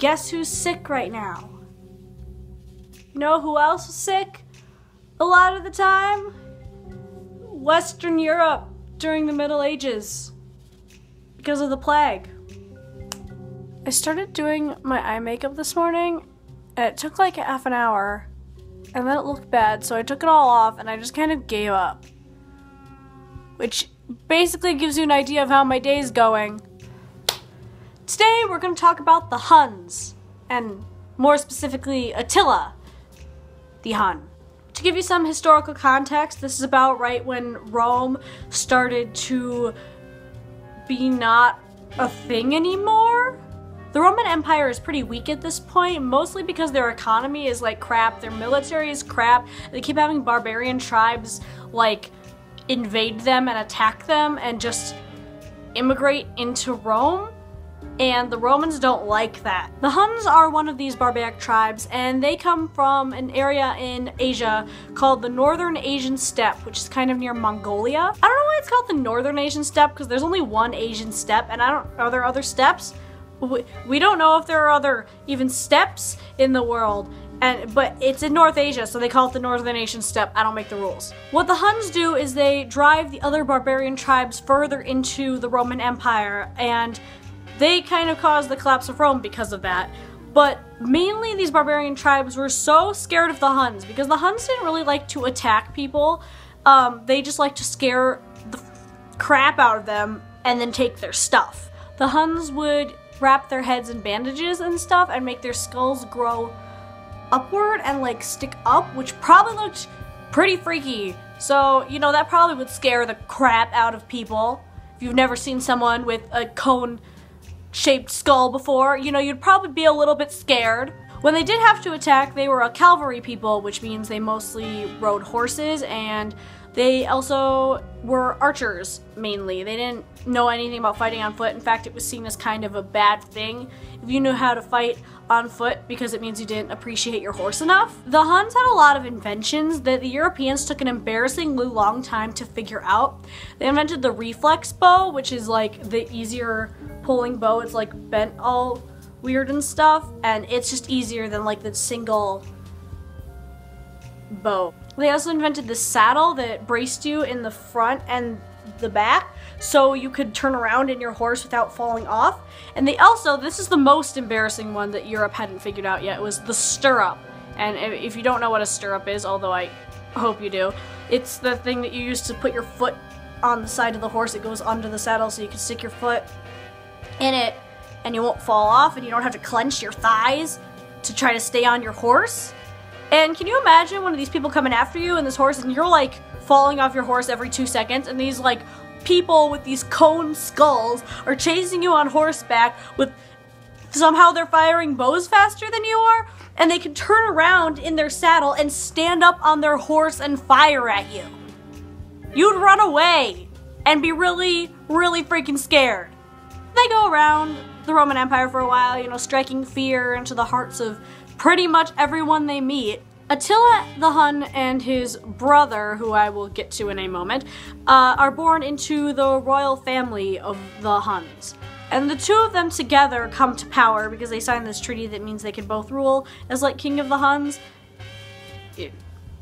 guess who's sick right now? You know who else was sick a lot of the time? Western Europe during the Middle Ages because of the plague. I started doing my eye makeup this morning and it took like half an hour and then it looked bad, so I took it all off and I just kind of gave up. Which basically gives you an idea of how my day's going. Today we're going to talk about the Huns, and more specifically Attila the Hun. To give you some historical context, this is about right when Rome started to be not a thing anymore. The Roman Empire is pretty weak at this point, mostly because their economy is like crap, their military is crap, they keep having barbarian tribes like invade them and attack them and just immigrate into Rome, and the Romans don't like that. The Huns are one of these barbaric tribes, and they come from an area in Asia called the Northern Asian Steppe, which is kind of near Mongolia. I don't know why it's called the Northern Asian Steppe, because there's only one Asian steppe, and are there other steppes? We don't know if there are other even steppes in the world, but it's in North Asia, so they call it the Northern Asian Steppe. I don't make the rules. What the Huns do is they drive the other barbarian tribes further into the Roman Empire, and they kind of caused the collapse of Rome because of that. But mainly these barbarian tribes were so scared of the Huns, because the Huns didn't really like to attack people. They just like to scare the crap out of them and then take their stuff. The Huns would wrap their heads in bandages and stuff and make their skulls grow upward and like stick up, which probably looked pretty freaky. So, you know, that probably would scare the crap out of people. If you've never seen someone with a cone-shaped skull before, you know, you'd probably be a little bit scared. When they did have to attack, they were a cavalry people, which means they mostly rode horses, and they also were archers, mainly. They didn't know anything about fighting on foot. In fact, it was seen as kind of a bad thing if you knew how to fight on foot, because it means you didn't appreciate your horse enough. The Huns had a lot of inventions that the Europeans took an embarrassingly long time to figure out. They invented the reflex bow, which is like the easier pulling bow. It's like bent all weird and stuff, and it's just easier than like the single bow. They also invented the saddle that braced you in the front and the back, so you could turn around in your horse without falling off. And they also, this is the most embarrassing one that Europe hadn't figured out yet, was the stirrup. And if you don't know what a stirrup is, although I hope you do, it's the thing that you use to put your foot on the side of the horse. It goes under the saddle so you can stick your foot in it and you won't fall off, and you don't have to clench your thighs to try to stay on your horse. And can you imagine one of these people coming after you in this horse, and you're like falling off your horse every 2 seconds, and these like people with these cone skulls are chasing you on horseback with, somehow they're firing bows faster than you are, and they can turn around in their saddle and stand up on their horse and fire at you. You'd run away and be really, really freaking scared. They go around the Roman Empire for a while, you know, striking fear into the hearts of pretty much everyone they meet. Attila the Hun and his brother, who I will get to in a moment, are born into the royal family of the Huns. And the two of them together come to power because they signed this treaty that means they can both rule as like king of the Huns.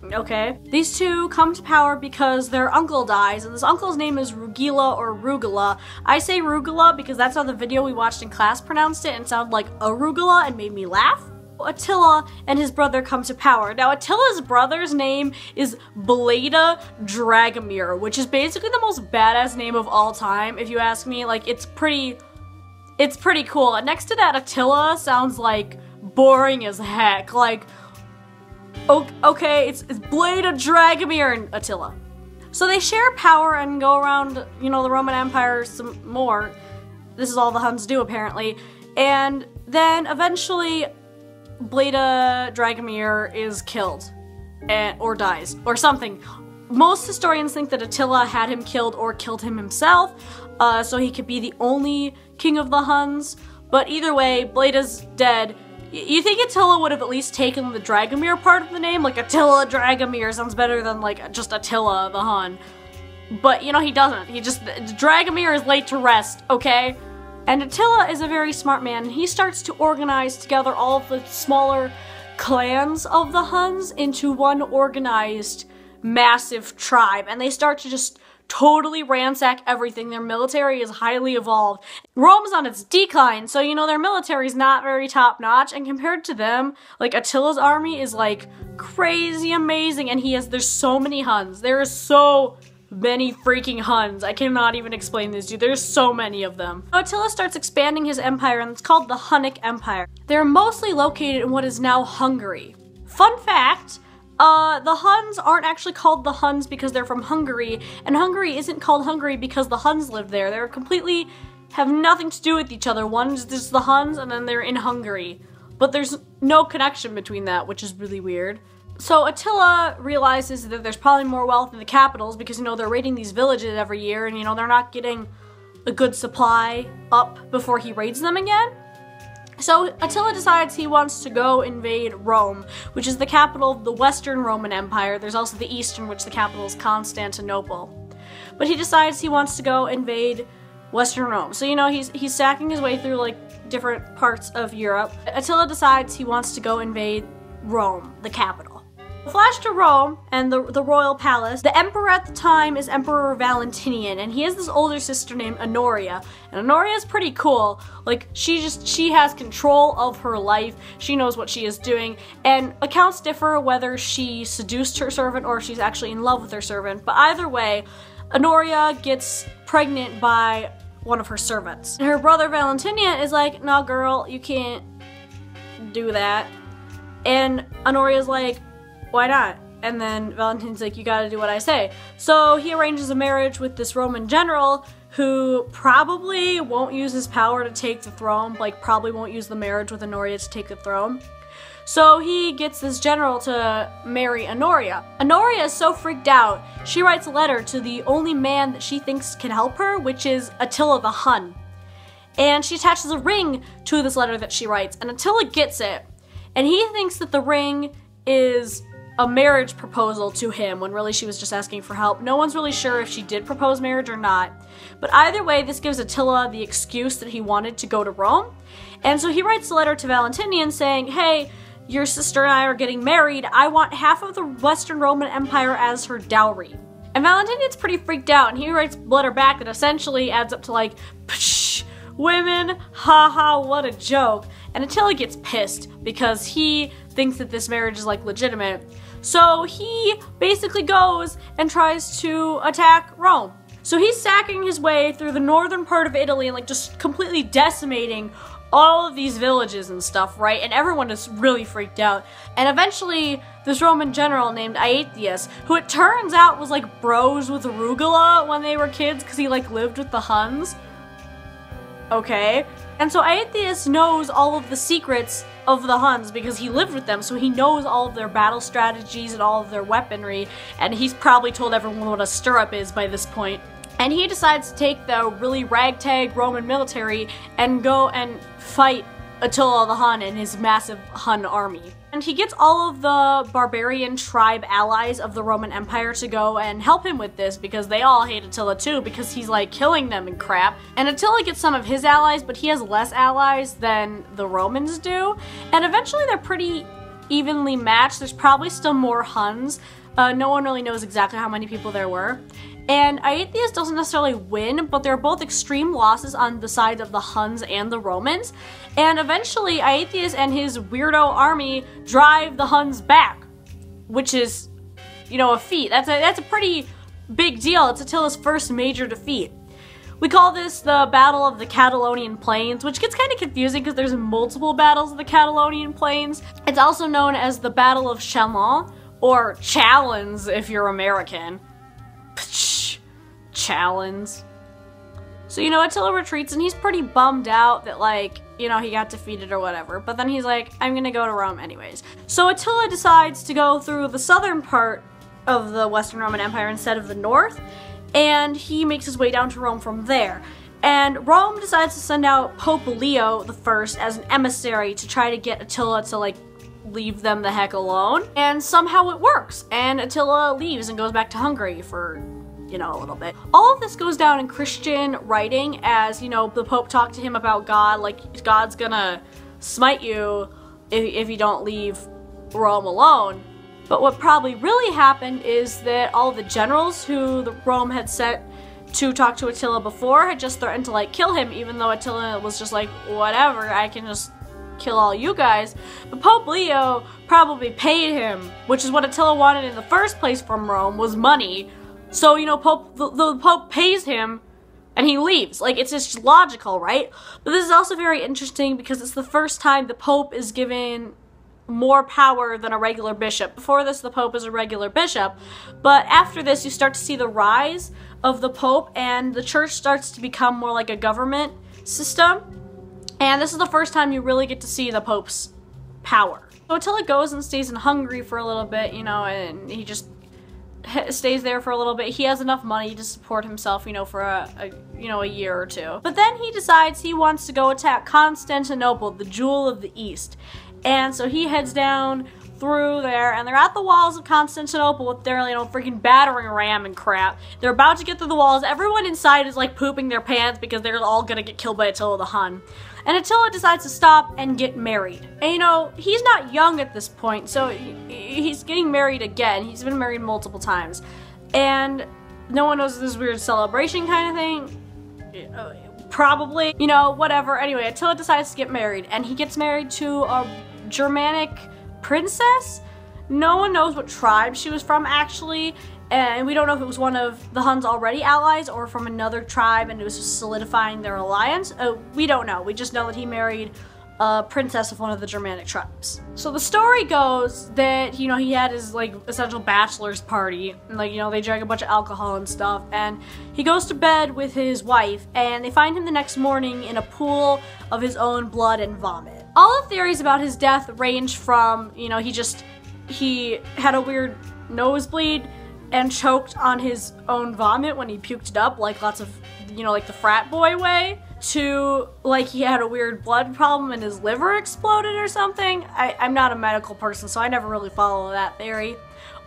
Okay. These two come to power because their uncle dies, and this uncle's name is Rugila or Rugula. I say Rugula because that's how the video we watched in class pronounced it, and it sounded like arugula and made me laugh. Attila and his brother come to power. Now, Attila's brother's name is Bleda Dragomir, which is basically the most badass name of all time, if you ask me. Like, it's pretty cool. And next to that, Attila sounds like boring as heck. Like, okay, it's Bleda Dragomir and Attila. So they share power and go around, you know, the Roman Empire some more. This is all the Huns do, apparently. And then eventually Bleda Dragomir is killed, or dies, or something. Most historians think that Attila had him killed or killed him himself, so he could be the only king of the Huns. But either way, Bleda's dead. You think Attila would have at least taken the Dragomir part of the name? Like, Attila Dragomir sounds better than, like, just Attila the Hun. But, you know, he doesn't. He just, Dragomir is laid to rest, okay? And Attila is a very smart man. He starts to organize together all of the smaller clans of the Huns into one organized, massive tribe. And they start to just totally ransack everything. Their military is highly evolved. Rome's on its decline, so their military is not very top-notch, and compared to them, like, Attila's army is like crazy amazing, and there's so many Huns. There are so many freaking Huns. I cannot even explain this to you. There's so many of them. Attila starts expanding his empire, and it's called the Hunnic Empire. They're mostly located in what is now Hungary. Fun fact, the Huns aren't actually called the Huns because they're from Hungary, and Hungary isn't called Hungary because the Huns live there. They're completely, have nothing to do with each other. One's just the Huns, and then they're in Hungary. But there's no connection between that, which is really weird. So Attila realizes that there's probably more wealth in the capitals because, they're raiding these villages every year, and, they're not getting a good supply up before he raids them again. So Attila decides he wants to go invade Rome, which is the capital of the Western Roman Empire. There's also the Eastern, which the capital is Constantinople. But he decides he wants to go invade Western Rome. So, he's sacking his way through, like, different parts of Europe. Attila decides he wants to go invade Rome, the capital. Flash to Rome and the royal palace. The emperor at the time is Emperor Valentinian, and he has this older sister named Honoria. And Honoria is pretty cool. Like, she has control of her life. She knows what she is doing. And accounts differ whether she seduced her servant or she's actually in love with her servant. But either way, Honoria gets pregnant by one of her servants. And her brother Valentinian is like, "No, girl, you can't do that." And Honoria's like, "Why not?" And then Valentinian's like, "You gotta do what I say." So he arranges a marriage with this Roman general who probably won't use his power to take the throne, like probably won't use the marriage with Honoria to take the throne. So he gets this general to marry Honoria. Honoria is so freaked out, she writes a letter to the only man that she thinks can help her, which is Attila the Hun. And she attaches a ring to this letter that she writes, and Attila gets it. And he thinks that the ring is a marriage proposal to him, when really she was just asking for help. No one's really sure if she did propose marriage or not. But either way, this gives Attila the excuse that he wanted to go to Rome. And so he writes a letter to Valentinian saying, "Hey, your sister and I are getting married. I want half of the Western Roman Empire as her dowry." And Valentinian's pretty freaked out, and he writes a letter back that essentially adds up to like, "Psh, women, haha, what a joke." And Attila gets pissed because he thinks that this marriage is like legitimate. So he basically goes and tries to attack Rome. So he's sacking his way through the northern part of Italy and like just completely decimating all of these villages and stuff, right? And everyone is really freaked out. And eventually, this Roman general named Aetius, who it turns out was like bros with Arugula when they were kids because he like lived with the Huns. Okay. And so Aetius knows all of the secrets of the Huns because he lived with them, so he knows all of their battle strategies and all of their weaponry, and he's probably told everyone what a stirrup is by this point. And he decides to take the really ragtag Roman military and go and fight Attila the Hun and his massive Hun army. And he gets all of the barbarian tribe allies of the Roman Empire to go and help him with this because they all hate Attila too because he's like killing them and crap. And Attila gets some of his allies, but he has less allies than the Romans do. And eventually they're pretty evenly matched. There's probably still more Huns. No one really knows exactly how many people there were. And Aetius doesn't necessarily win, but they're both extreme losses on the side of the Huns and the Romans. And eventually Aetius and his weirdo army drive the Huns back, which is, you know, a feat. That's a pretty big deal. It's Attila's first major defeat. We call this the Battle of the Catalonian Plains, which gets kind of confusing because there's multiple battles of the Catalonian Plains. It's also known as the Battle of Chalons, or Chalons if you're American. Chalons. So, you know, Attila retreats and he's pretty bummed out that, like, you know, he got defeated or whatever. But then he's like, I'm gonna go to Rome anyways. So Attila decides to go through the southern part of the Western Roman Empire instead of the north. And he makes his way down to Rome from there. And Rome decides to send out Pope Leo I as an emissary to try to get Attila to, like, leave them the heck alone. And somehow it works. And Attila leaves and goes back to Hungary for you know, a little bit. All of this goes down in Christian writing as, you know, the Pope talked to him about God, like God's gonna smite you if you don't leave Rome alone. But what probably really happened is that all the generals who Rome had sent to talk to Attila before had just threatened to like kill him, even though Attila was just like, whatever, I can just kill all you guys. But Pope Leo probably paid him, which is what Attila wanted in the first place from Rome, was money. So, you know, the Pope pays him and he leaves. Like, it's just logical, right? But this is also very interesting because it's the first time the Pope is given more power than a regular bishop. Before this, the Pope is a regular bishop, but after this, you start to see the rise of the Pope, and the church starts to become more like a government system, and this is the first time you really get to see the Pope's power. So Attila goes and stays in Hungary for a little bit, you know, and he just stays there for a little bit. He has enough money to support himself, you know, for a year or two. But then he decides he wants to go attack Constantinople, the jewel of the East. And so he heads down through there, and they're at the walls of Constantinople with their, you know, freaking battering ram and crap. They're about to get through the walls. Everyone inside is like pooping their pants because they're all gonna get killed by Attila the Hun. And Attila decides to stop and get married. And you know, he's not young at this point, so he's getting married again. He's been married multiple times. And no one knows this weird celebration kind of thing. Probably, you know, whatever. Anyway, Attila decides to get married, and he gets married to a Germanic princess. No one knows what tribe she was from, actually, and we don't know if it was one of the Hun's already allies or from another tribe and it was just solidifying their alliance. We don't know. We just know that he married a princess of one of the Germanic tribes. So the story goes that, you know, he had his, like, essential bachelor's party, and, like, you know, they drank a bunch of alcohol and stuff, and he goes to bed with his wife, and they find him the next morning in a pool of his own blood and vomit. All the theories about his death range from, you know, he had a weird nosebleed and choked on his own vomit when he puked it up, like lots of, you know, like the frat boy way, to like he had a weird blood problem and his liver exploded or something. I'm not a medical person, so I never really follow that theory.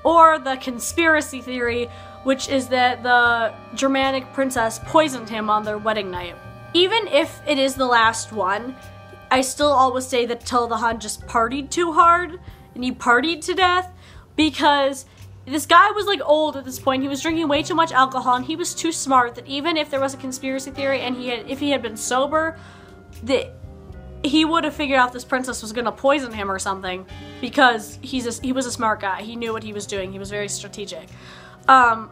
Or the conspiracy theory, which is that the Germanic princess poisoned him on their wedding night. Even if it is the last one, I still always say that Attila the Hun just partied too hard, and he partied to death, because this guy was like old at this point. He was drinking way too much alcohol, and he was too smart that even if there was a conspiracy theory and if he had been sober, that he would have figured out this princess was gonna poison him or something, because he was a smart guy. He knew what he was doing. He was very strategic.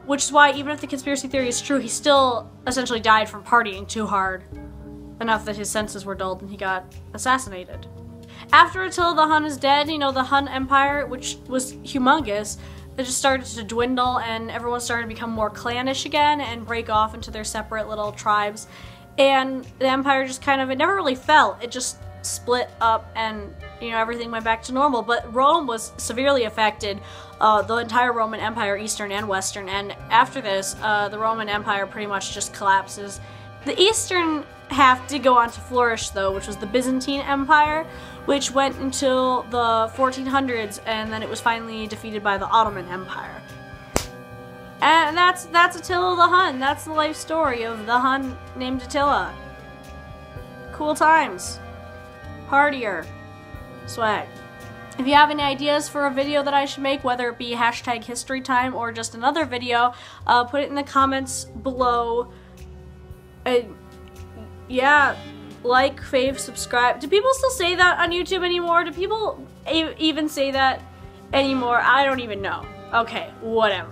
Which is why even if the conspiracy theory is true, he still essentially died from partying too hard, enough that his senses were dulled and he got assassinated. After Attila the Hun is dead, you know, the Hun Empire, which was humongous, it just started to dwindle, and everyone started to become more clannish again and break off into their separate little tribes. And the empire just kind of, it never really fell. It just split up, and, you know, everything went back to normal. But Rome was severely affected, the entire Roman Empire, Eastern and Western. And after this, the Roman Empire pretty much just collapses. The Eastern half did go on to flourish, though, which was the Byzantine Empire, which went until the 1400s, and then it was finally defeated by the Ottoman Empire. And that's Attila the Hun. That's the life story of the Hun named Attila. Cool times. Partier. Swag. If you have any ideas for a video that I should make, whether it be #historytime or just another video, put it in the comments below. Yeah, like, fave, subscribe. Do people still say that on YouTube anymore? Do people even say that anymore? I don't even know. Okay, whatever.